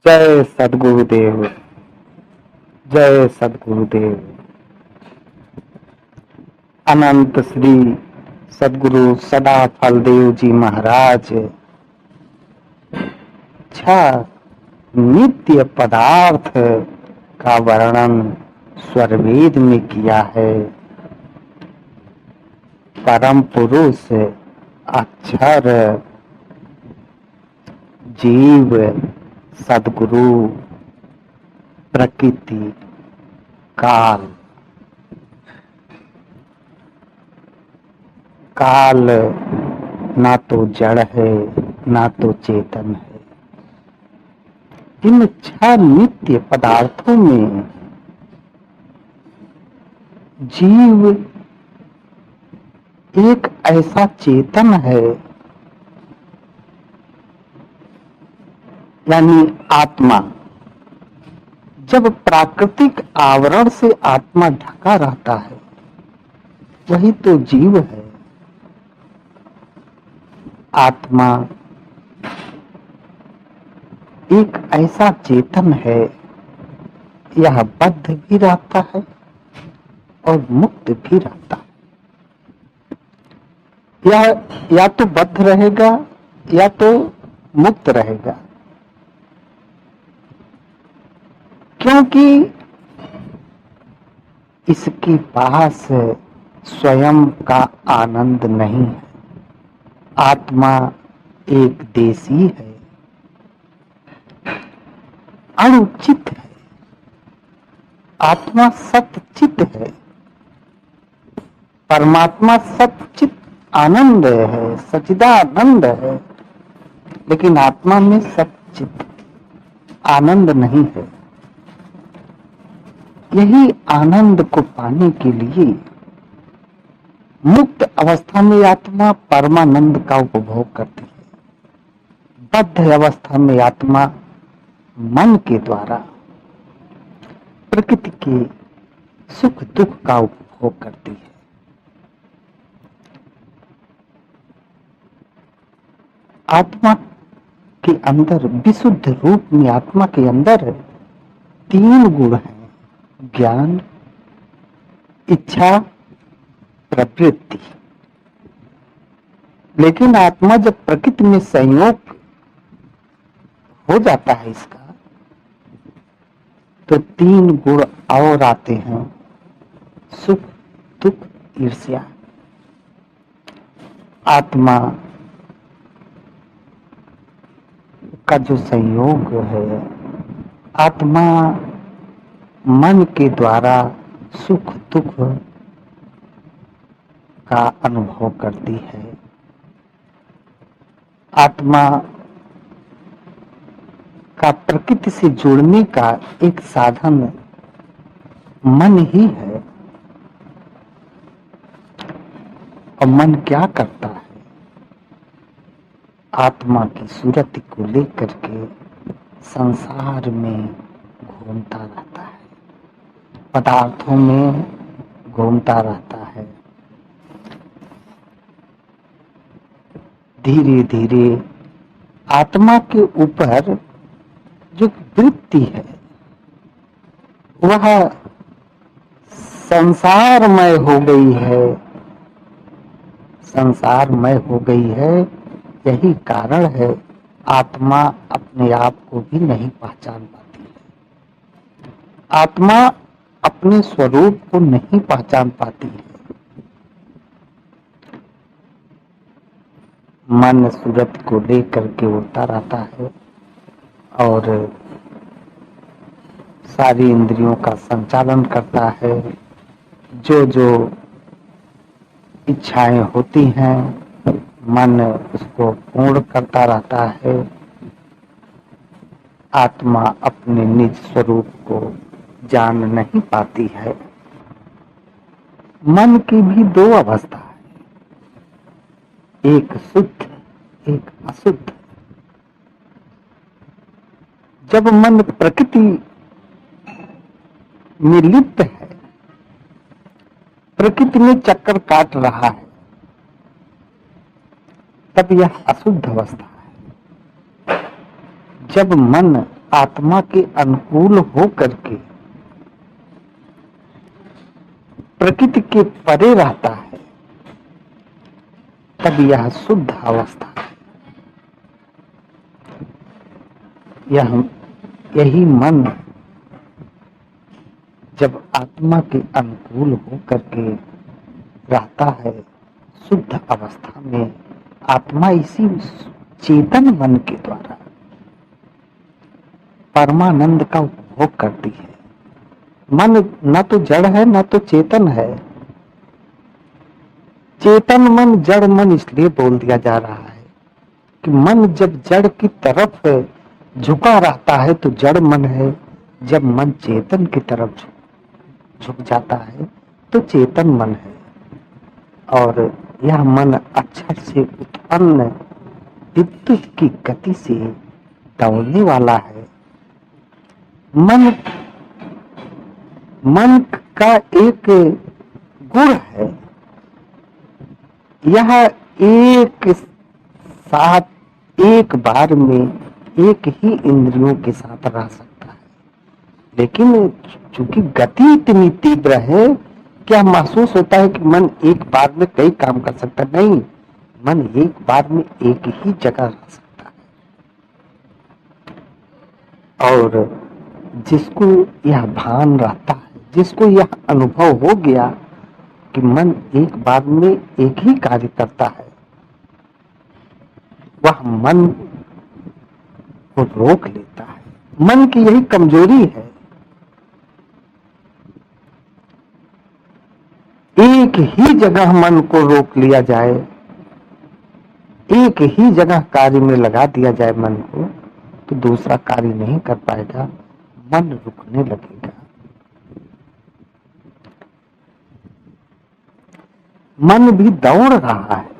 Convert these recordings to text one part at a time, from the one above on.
जय सद्गुरुदेव। जय सद्गुरुदेव। अनंत श्री सद्गुरु सदा फलदेव जी महाराज नित्य पदार्थ का वर्णन स्वरवेद में किया है। परम पुरुष अक्षर जीव सद्गुरु प्रकृति काल। काल ना तो जड़ है ना तो चेतन है। इन छह नित्य पदार्थों में जीव एक ऐसा चेतन है, यानी आत्मा। जब प्राकृतिक आवरण से आत्मा ढका रहता है वही तो जीव है। आत्मा एक ऐसा चेतन है, यह बद्ध भी रहता है और मुक्त भी रहता है। यह या तो बद्ध रहेगा या तो मुक्त रहेगा, क्योंकि इसके पास स्वयं का आनंद नहीं है। आत्मा एक देशी है, अणुचित है। आत्मा सतचित है, परमात्मा सतचित आनंद है, सच्चिदानंद है। लेकिन आत्मा में सतचित आनंद नहीं है। यही आनंद को पाने के लिए मुक्त अवस्था में आत्मा परमानंद का उपभोग करती है। बद्ध अवस्था में आत्मा मन के द्वारा प्रकृति के सुख दुख का उपभोग करती है। आत्मा के अंदर विशुद्ध रूप में आत्मा के अंदर तीन गुण हैं: ज्ञान, इच्छा, प्रवृत्ति। लेकिन आत्मा जब प्रकृति में संयोग हो जाता है इसका, तो तीन गुण और आते हैं: सुख, दुख, ईर्ष्या। आत्मा का जो संयोग है, आत्मा मन के द्वारा सुख दुख का अनुभव करती है। आत्मा का प्रकृति से जुड़ने का एक साधन मन ही है। और मन क्या करता है? आत्मा की सूरत को लेकर के संसार में घूमता रहता है, पदार्थों में घूमता रहता है। धीरे धीरे आत्मा के ऊपर जो वृत्ति है वह संसारमय हो गई है। संसारमय हो गई है, यही कारण है आत्मा अपने आप को भी नहीं पहचान पाती है। आत्मा अपने स्वरूप को नहीं पहचान पाती है। मन सूरत को लेकर के उड़ता रहता है और सारी इंद्रियों का संचालन करता है। जो जो इच्छाएं होती हैं मन उसको पूर्ण करता रहता है। आत्मा अपने निज स्वरूप को जान नहीं पाती है। मन की भी दो अवस्था है, एक शुद्ध एक अशुद्ध। जब मन प्रकृति में लिप्त है, प्रकृति में चक्कर काट रहा है, तब यह अशुद्ध अवस्था है। जब मन आत्मा के अनुकूल हो करके प्रकृति के परे रहता है, तब यह शुद्ध अवस्था है। यही मन जब आत्मा के अनुकूल हो करके रहता है शुद्ध अवस्था में, आत्मा इसी चेतन मन के द्वारा परमानंद का उपभोग करती है। मन न तो जड़ है न तो चेतन है। चेतन मन जड़ मन इसलिए बोल दिया जा रहा है कि मन जब जड़ की तरफ झुका रहता है तो जड़ मन है, जब मन चेतन की तरफ झुक जाता है तो चेतन मन है। और यह मन अक्षर से उत्पन्न विद्युत की गति से दौड़ने वाला है। मन का एक गुण है, यह एक साथ एक बार में एक ही इंद्रियों के साथ रह सकता है, लेकिन चूंकि गति इतनी तीव्र है, क्या महसूस होता है कि मन एक बार में कई काम कर सकता है? नहीं, मन एक बार में एक ही जगह रह सकता है। और जिसको यह भान रहता है, जिसको यह अनुभव हो गया कि मन एक बार में एक ही कार्य करता है, वह मन को रोक लेता है। मन की यही कमजोरी है, एक ही जगह मन को रोक लिया जाए, एक ही जगह कार्य में लगा दिया जाए मन को, तो दूसरा कार्य नहीं कर पाएगा, मन रुकने लगेगा। मन भी दौड़ रहा है।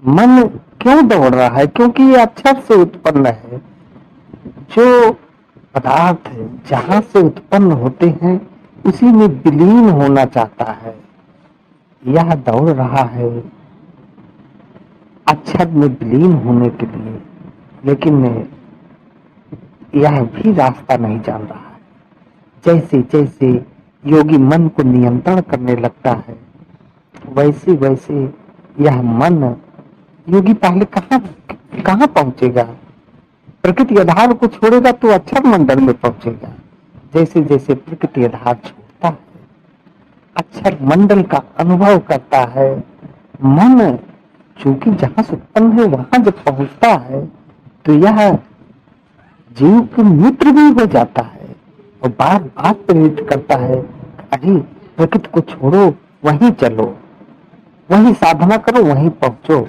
मन क्यों दौड़ रहा है? क्योंकि ये अक्षर से उत्पन्न है। जो पदार्थ जहां से उत्पन्न होते हैं उसी में विलीन होना चाहता है। यह दौड़ रहा है अक्षर में विलीन होने के लिए, लेकिन यह भी रास्ता नहीं जान रहा है। जैसे जैसे योगी मन को नियंत्रण करने लगता है, वैसे वैसे यह मन, योगी पहले कहाँ पहुंचेगा? प्रकृति आधार को छोड़ेगा तो अक्षर मंडल में पहुंचेगा। जैसे जैसे प्रकृति आधार छोड़ता है, अक्षर मंडल का अनुभव करता है, मन चूंकि जहां से उत्पन्न है वहां जब पहुंचता है तो यह जीव के मित्र भी हो जाता है और बार बार प्रेरित करता है, अरे प्रकृति को छोड़ो, वहीं चलो, वहीं साधना करो, वहीं पहुंचो,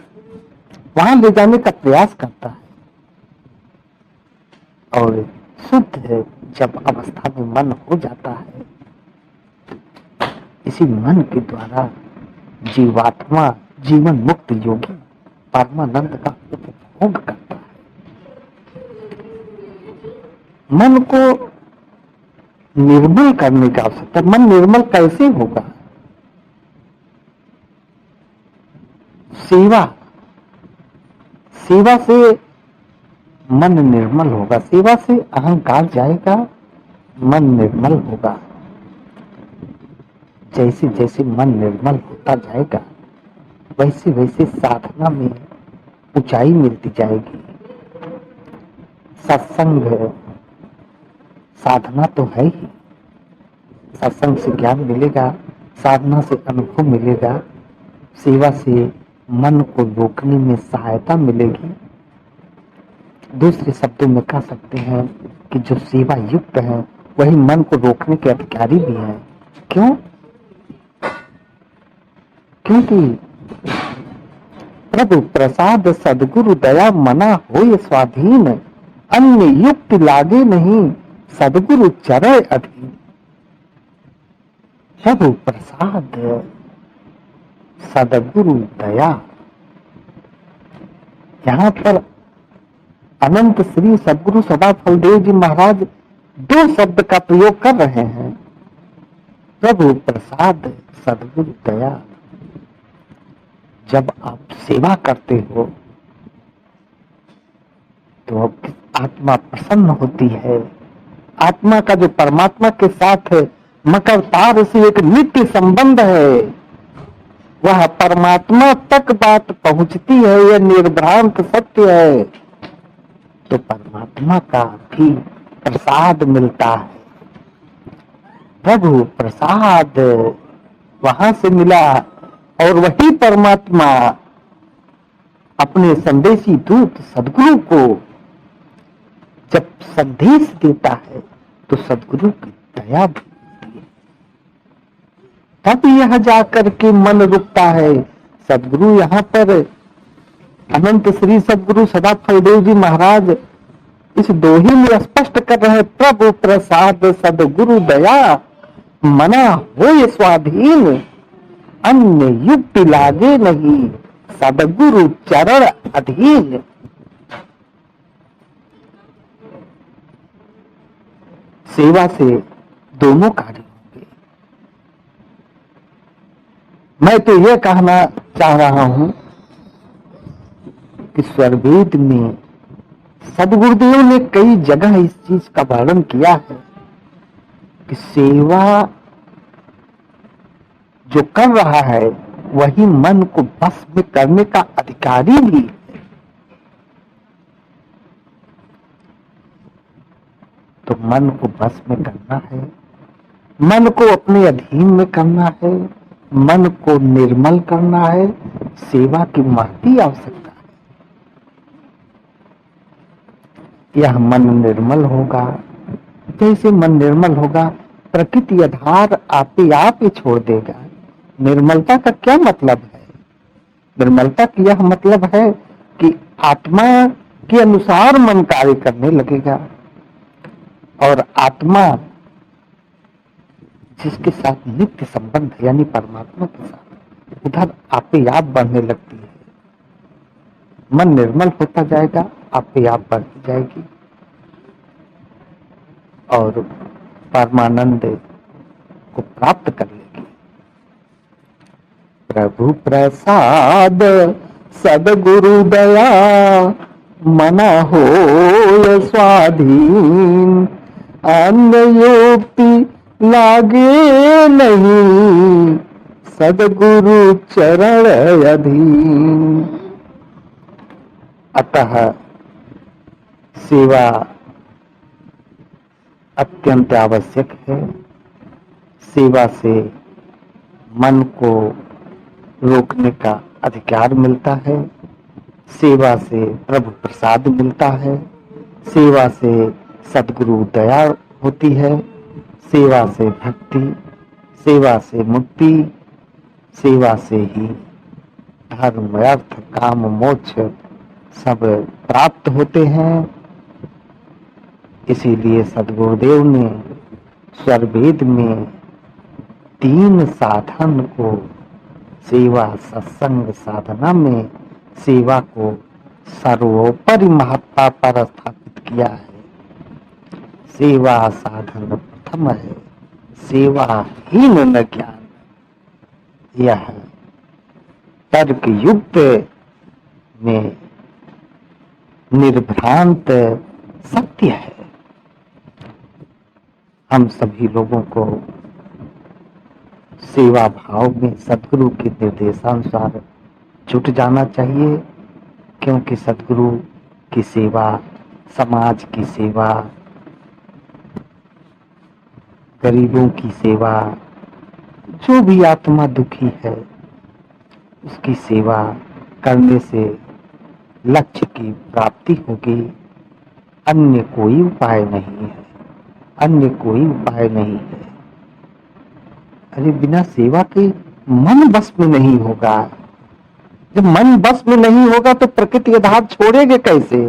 वहां ले जाने का प्रयास करता है। और शुद्ध है जब अवस्था में मन हो जाता है, इसी मन के द्वारा जीवात्मा, जीवन मुक्त योगी परमानंद का उपभोग करता है। मन को निर्मल करने की आवश्यकता है। मन निर्मल कैसे होगा? सेवा से मन निर्मल होगा। सेवा से अहंकार जाएगा, मन निर्मल होगा। जैसे जैसे मन निर्मल होता जाएगा वैसे वैसे साधना में ऊंचाई मिलती जाएगी। सत्संग साधना तो है ही, सत्संग से ज्ञान मिलेगा, साधना से अनुभव मिलेगा, सेवा से मन को रोकने में सहायता मिलेगी। दूसरे शब्दों में कह सकते हैं कि जो सेवा युक्त है वही मन को रोकने के अधिकारी भी हैं। क्यों? क्योंकि प्रभु प्रसाद सदगुरु दया मना होय स्वाधीन, अन्य युक्ति लागे नहीं सदगुरु चरय अधीन। प्रभु प्रसाद सदगुरु दया, यहाँ पर अनंत श्री सदगुरु सदा फलदेव जी महाराज दो शब्द का प्रयोग कर रहे हैं। प्रभु प्रसाद सदगुरु दया। जब आप सेवा करते हो तो आत्मा प्रसन्न होती है। आत्मा का जो परमात्मा के साथ मकर तार से एक नित्य संबंध है, वह परमात्मा तक बात पहुंचती है, यह निर्भ्रांत सत्य है। तो परमात्मा का भी प्रसाद मिलता है, प्रभु प्रसाद वहां से मिला। और वही परमात्मा अपने संदेशी दूत सदगुरु को जब संदेश देता है तो सदगुरु की दया भी होती है, तब यह जाकर के मन रुकता है। सदगुरु यहाँ पर अनंत श्री सदगुरु सदा फलदेव जी महाराज इस दोहे में स्पष्ट कर रहे हैं, प्रभु प्रसाद सदगुरु दया मना होय स्वाधीन, अन्य युक्ति लागे नहीं सदगुरु चरण अधीन। सेवा से दोनों कार्य होंगे। मैं तो यह कहना चाह रहा हूं कि स्वरवेद में सदगुरुदेव ने कई जगह इस चीज का वर्णन किया है कि सेवा जो कर रहा है वही मन को बस में करने का अधिकारी भी है। तो मन को बस में करना है, मन को अपने अधीन में करना है, मन को निर्मल करना है, सेवा की महती आवश्यकता है। यह मन निर्मल होगा, जैसे मन निर्मल होगा प्रकृति आधार आपे आप ही छोड़ देगा। निर्मलता का क्या मतलब है? निर्मलता का यह मतलब है कि आत्मा के अनुसार मन कार्य करने लगेगा, और आत्मा जिसके साथ नित्य संबंध है यानी परमात्मा के साथ, उधर आपे आप बढ़ने लगती है। मन निर्मल होता जाएगा, आपे आप बढ़ती जाएगी और परमानंद को प्राप्त कर लेगी। प्रभु प्रसाद सदगुरु दया मना होय स्वाधीन, अन्य युक्ति लागे नहीं सदगुरु चरण अधीन। अतः सेवा अत्यंत आवश्यक है। सेवा से मन को रोकने का अधिकार मिलता है, सेवा से प्रभु प्रसाद मिलता है, सेवा से सदगुरु दया होती है, सेवा से भक्ति, सेवा से मुक्ति, सेवा से ही धर्म अर्थ काम मोक्ष सब प्राप्त होते हैं। इसीलिए सदगुरुदेव ने स्वरवेद में 3 साधन को सेवा सत्संग साधना में सेवा को सर्वोपरि महत्ता पर स्थापित किया है। सेवा साधन प्रथम है, सेवाहीन न ज्ञान। यह तर्क युक्त में निर्भ्रांत सत्य है। हम सभी लोगों को सेवा भाव में सदगुरु के निर्देशानुसार जुट जाना चाहिए, क्योंकि सदगुरु की सेवा, समाज की सेवा, गरीबों की सेवा, जो भी आत्मा दुखी है उसकी सेवा करने से लक्ष्य की प्राप्ति होगी। अन्य कोई उपाय नहीं है, अन्य कोई उपाय नहीं है। अरे बिना सेवा के मन बस में नहीं होगा। जब मन बस में नहीं होगा तो प्रकृति आधार छोड़ेगे कैसे?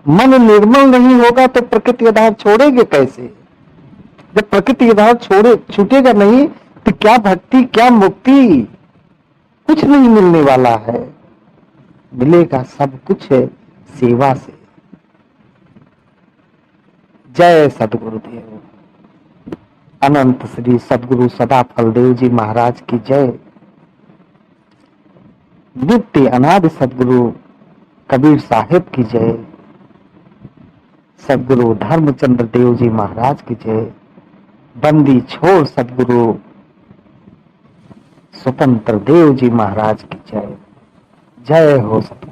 मन निर्मल नहीं होगा तो प्रकृति आधार छोड़ेगे कैसे? जब प्रकृति आधार छूटेगा नहीं तो क्या भक्ति, क्या मुक्ति, कुछ नहीं मिलने वाला है। मिलेगा सब कुछ है सेवा से। जय सदगुरुदेव। अनंत श्री सदगुरु सदा फलदेव जी महाराज की जय। नित्य अनादि सदगुरु कबीर साहिब की जय। सदगुरु धर्मचंद्र देव जी महाराज की जय। बंदी छोड़ सदगुरु स्वतंत्र देव जी महाराज की जय। जय हो सदगुरु।